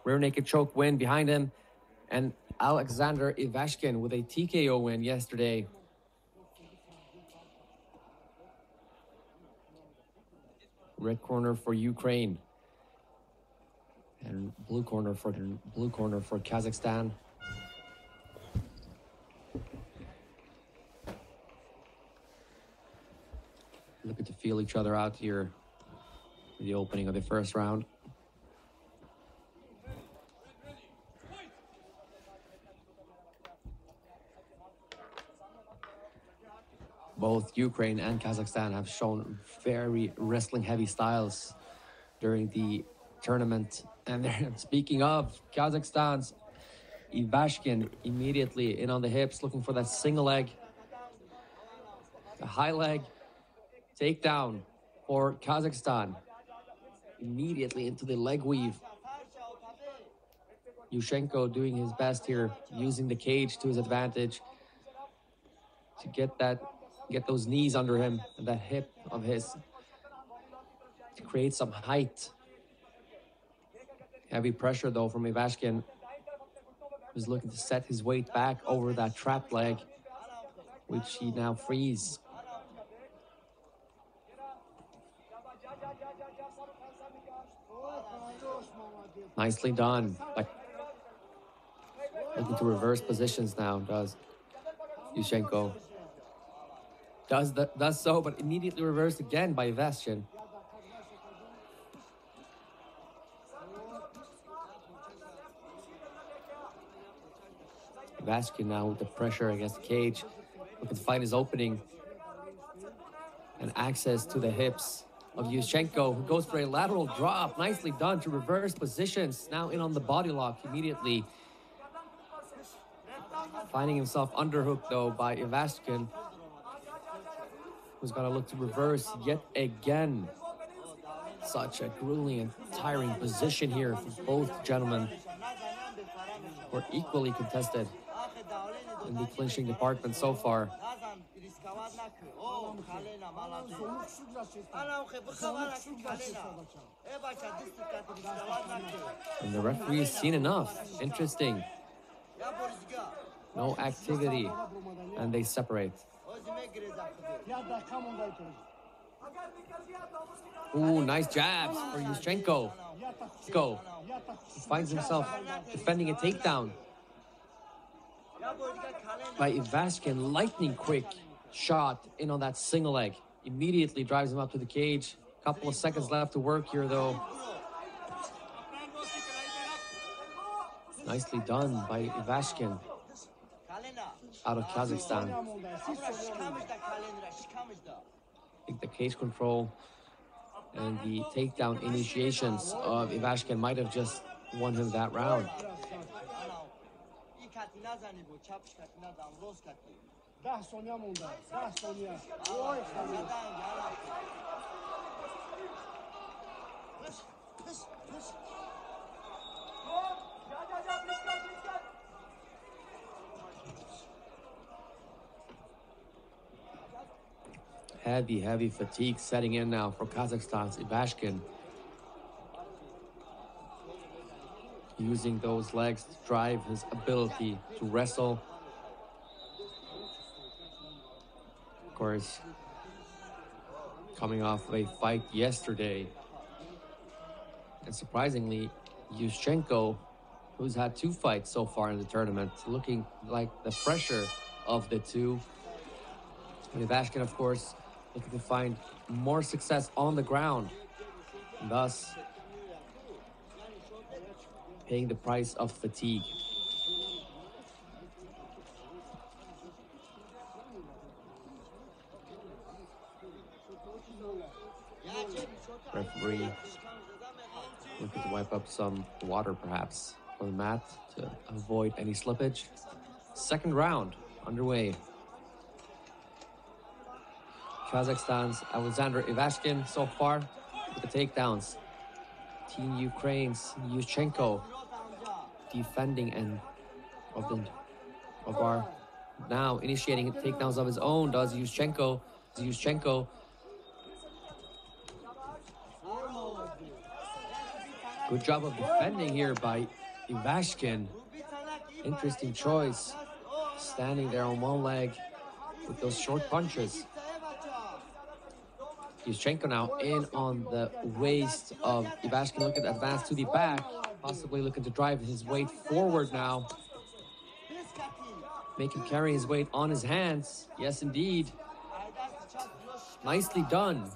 rear naked choke win behind him. And Alexander Ivashkin with a TKO win yesterday. Red corner for Ukraine. And blue corner for Kazakhstan. Looking to feel each other out here for the opening of the first round. Both Ukraine and Kazakhstan have shown very wrestling-heavy styles during the tournament. And speaking of Kazakhstan's Ivashkin, immediately in on the hips, looking for that single leg. The high leg takedown for Kazakhstan. Immediately into the leg weave. Yushchenko doing his best here, using the cage to his advantage to get those knees under him and that hip of his to create some height. Heavy pressure though from Ivashkin, who's looking to set his weight back over that trapped leg, which he now frees. Nicely done. Looking to reverse positions now, does Yushchenko. Does so, but immediately reversed again by Ivashkin. Ivashkin now with the pressure against the cage, looking to find his opening and access to the hips of Yushchenko, who goes for a lateral drop. Nicely done to reverse positions. Now in on the body lock immediately. Finding himself underhooked though by Ivashkin, who's going to look to reverse yet again. Such a grueling and tiring position here for both gentlemen. We're equally contested in the clinching department so far. And the referee's seen enough. Interesting. No activity. And they separate. Ooh, nice jabs for Yushchenko. Let's go. He finds himself defending a takedown by Ivashkin. Lightning quick shot in on that single leg. Immediately drives him up to the cage. Couple of seconds left to work here though. Nicely done by Ivashkin out of Kazakhstan. I think the cage control and the takedown initiations of Ivashkin might have just won him that round. Heavy fatigue setting in now for Kazakhstan's Ivashkin. Using those legs to drive his ability to wrestle. Of course, coming off of a fight yesterday. And surprisingly, Yushchenko, who's had 2 fights so far in the tournament, looking like the fresher of the two. And Ivashkin, of course, looking to find more success on the ground, and thus paying the price of fatigue. Referee looking to wipe up some water perhaps on the mat to avoid any slippage. Second round underway. Kazakhstan's Alexander Ivashkin so far with the takedowns. Team Ukraine's Yushchenko defending and now initiating takedowns of his own does Yushchenko. Good job of defending here by Ivashkin. Interesting choice. Standing there on one leg with those short punches. Yushchenko now in on the waist of Ivashkin, looking to advance to the back, possibly looking to drive his weight forward now. Make him carry his weight on his hands. Yes, indeed. Nicely done.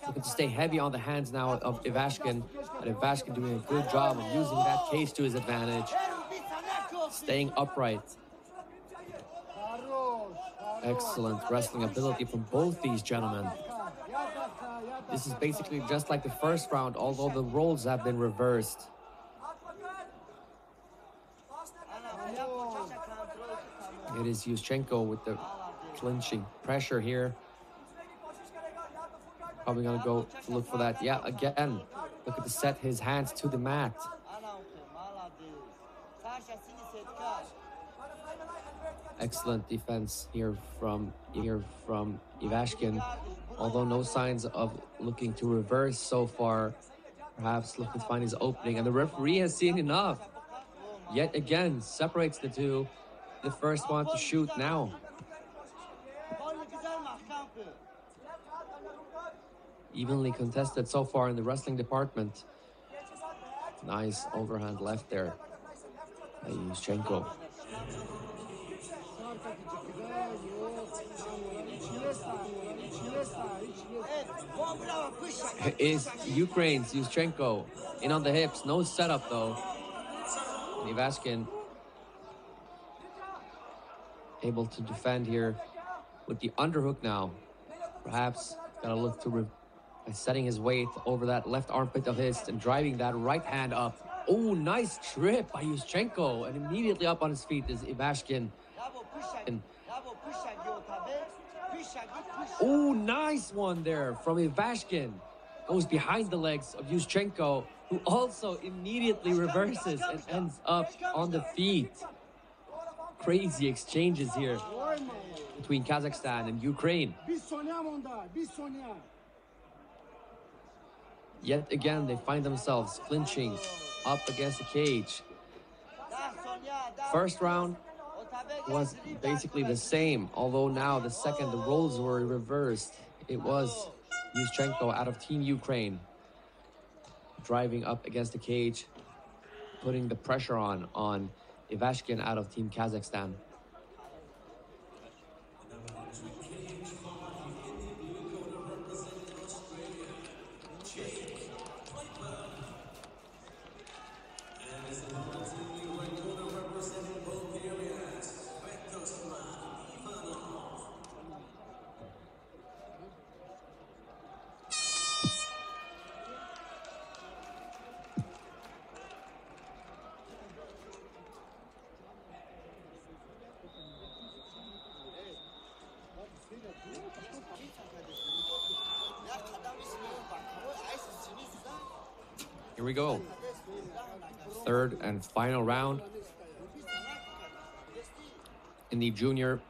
Looking to stay heavy on the hands now of Ivashkin. And Ivashkin doing a good job of using that cage to his advantage. Staying upright. Excellent wrestling ability from both these gentlemen. This is basically just like the first round, although the roles have been reversed. It is Yushchenko with the clinching pressure here. Probably gonna go to look for that. Yeah, again, looking to set his hands to the mat. Excellent defense here from Ivashkin. Although no signs of looking to reverse so far. Perhaps looking to find his opening. And the referee has seen enough. Yet again, separates the two. The first one to shoot now. Evenly contested so far in the wrestling department. Nice overhand left there by Yushchenko. Is Ukraine's Yushchenko in on the hips. No setup though. Ivashkin able to defend here with the underhook now. Perhaps gotta look to setting his weight over that left armpit of his and driving that right hand up. Oh, nice trip by Yushchenko, and immediately up on his feet is Ivashkin. Oh, nice one there from Ivashkin. Goes behind the legs of Yushchenko, who also immediately reverses and ends up on the feet. Crazy exchanges here between Kazakhstan and Ukraine. Yet again, they find themselves clinching up against the cage. First round was basically the same, although now the roles were reversed. It was Yushchenko out of Team Ukraine driving up against the cage, putting the pressure on Ivashkin out of Team Kazakhstan. Here we go. Third and final round in the junior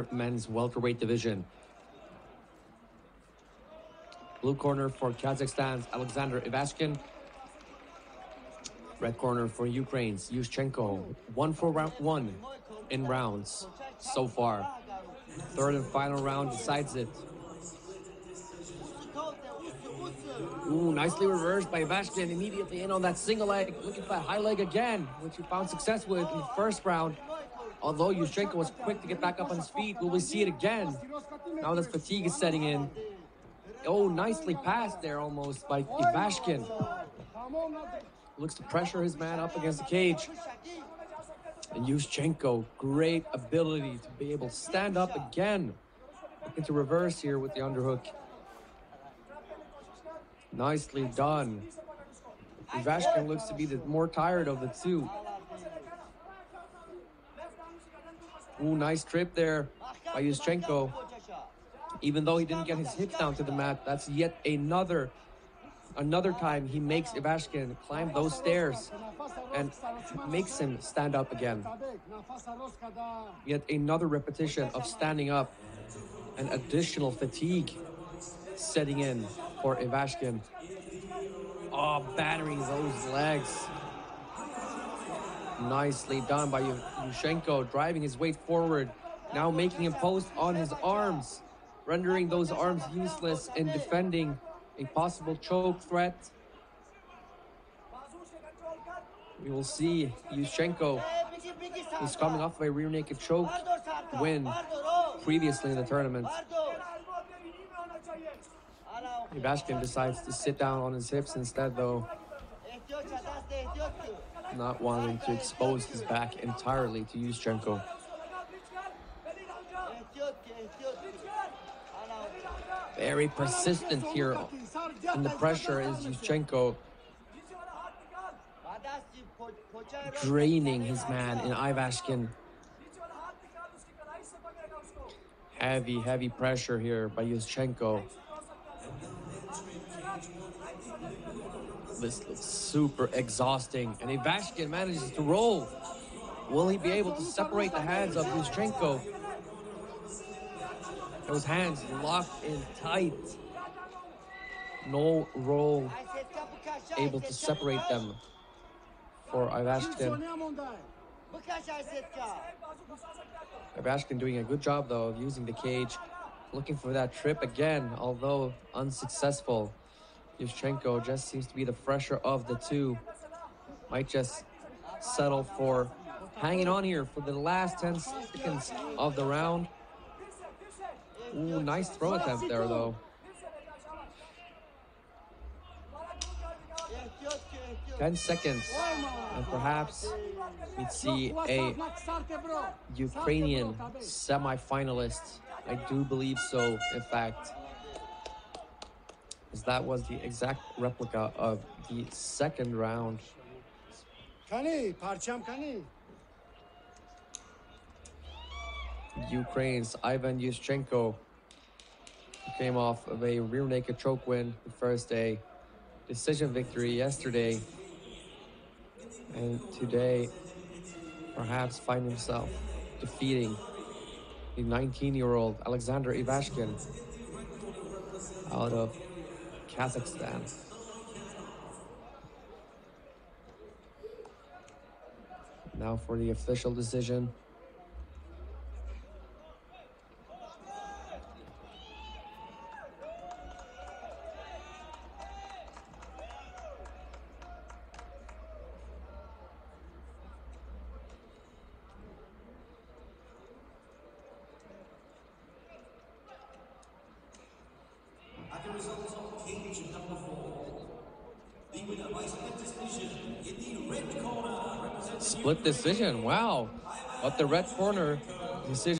men's welterweight division. Blue corner for Kazakhstan's Alexander Ivashkin. Red corner for Ukraine's Yushchenko. 1 for round 1 in rounds so far. Third and final round decides it. Ooh, nicely reversed by Ivashkin, immediately in on that single leg, looking for that high leg again, which he found success with in the first round. Although Yushchenko was quick to get back up on his feet, will we see it again? Now that fatigue is setting in. Oh, nicely passed there almost by Ivashkin. Looks to pressure his man up against the cage. And Yushchenko, great ability to be able to stand up again. Looking to reverse here with the underhook. Nicely done. Ivashkin looks to be the more tired of the two. Ooh, nice trip there by Yushchenko. Even though he didn't get his hips down to the mat, that's yet another time he makes Ivashkin climb those stairs and makes him stand up again. Yet another repetition of standing up and additional fatigue setting in for Ivashkin. Oh, battering those legs. Nicely done by Yushchenko, driving his weight forward, now making him post on his arms, rendering those arms useless in defending a possible choke threat. We will see Yushchenko, who's coming off of a rear naked choke win previously in the tournament. Ivashkin decides to sit down on his hips instead, though, not wanting to expose his back entirely to Yushchenko. Very persistent here in the pressure is Yushchenko, draining his man in Ivashkin. Heavy pressure here by Yushchenko. This looks super exhausting, and Ivashkin manages to roll. Will he be able to separate the hands of Yushchenko? Those hands locked in tight. No roll able to separate them for Ivashkin. Ivashkin doing a good job, though, of using the cage, looking for that trip again, although unsuccessful. Yushchenko just seems to be the fresher of the two. Might just settle for hanging on here for the last 10 seconds of the round. Ooh, nice throw attempt there, though. 10 seconds, and perhaps we'd see a Ukrainian semi-finalist. I do believe so, in fact, as that was the exact replica of the second round. Ukraine's Ivan Yushchenko came off of a rear naked choke win the first day, decision victory yesterday, and today perhaps find himself defeating the 19-year-old Alexander Ivashkin out of Kazakhstan. Now for the official decision. Split decision, wow. But the red corner decision